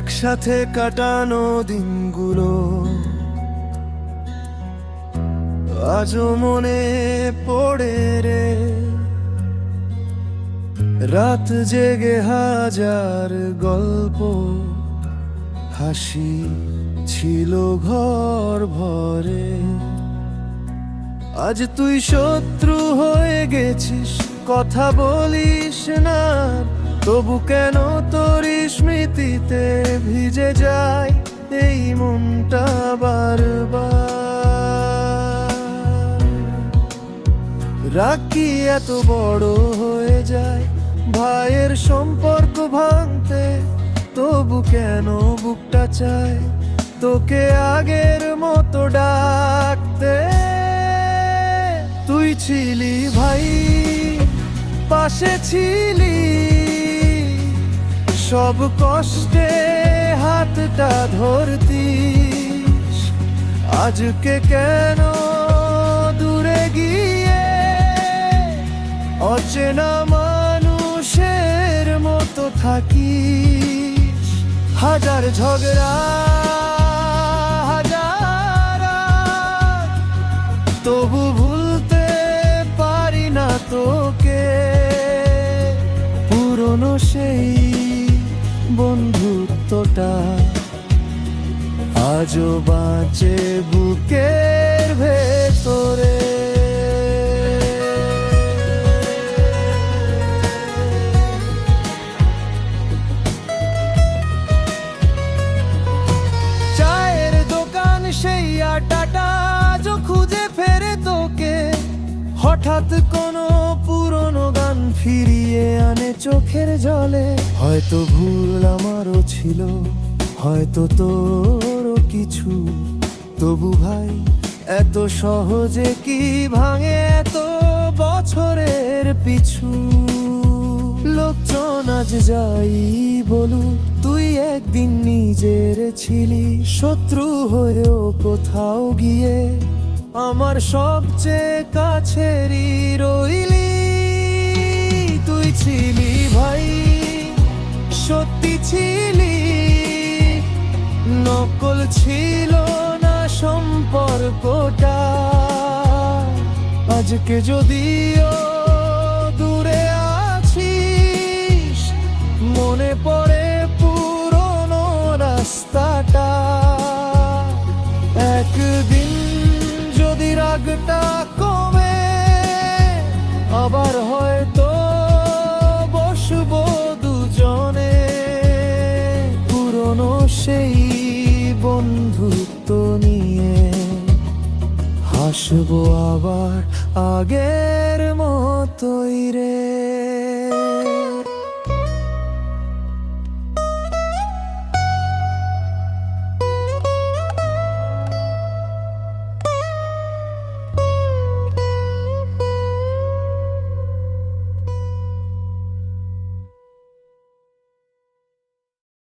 একসাথে কাটানো দিনগুলো আজও মনে পড়ে রে। রাত জেগে হাজার গল্প, হাসি ছিল ঘর ভরে। আজ তুই শত্রু হয়ে গেছিস, কথা বলিস না, তবু কেন তোর স্মৃতিতে ভিজে যায় এই মনটা বারবার। রাগ কি এত বড় হয়ে যায় ভাইয়ের সম্পর্ক ভাঙতে, তবু কেন বুকটা চায় তোকে আগের মতো ডাকতে। তুই ছিলি ভাই, পাশে ছিলি, সব কষ্টে হাতটা ধরতিস। আজকে কেন দূরে গিয়ে অচেনা মানুষের মতো থাকিস? হাজার ঝগড়া, হাজার রাত, তবু ভুলতে পারি না তোকে। পুরনো সেই বন্ধুত্বটা আজও বাঁচে বুকের ভেতরে। চায়ের দোকান সেই আটাটা আজও খুঁজে ফেরে তোকে। হঠাৎ কোনো পুরনো গান ফিরিয়ে আনে চোখের জলে। হয়তো ভুল আমারও ছিল, হয়তো তোরও কিছু, তবু ভাই এত সহজে কি ভাঙে এত বছরের পিছু? লোকজন আজ যাই বলুক, তুই একদিন নিজের ছিলি শত্রু হয়েও কোথাও গিয়ে আমার সবচেয়ে কাছেরই রইলি। তুই ছিলি ভাই, সত্যি ছিলি, নকল ছিল না সম্পর্কটা। আজকে যদিও দূরে আছিস, মনে পড়ে পুরনো রাস্তাটা। একদিন যদি রাগটা কমে, আবার হয়তো বসবো দুজনে পুরনো সেই বন্ধুত্ব নিয়ে। হাসবো আবার আগের মতোই রে।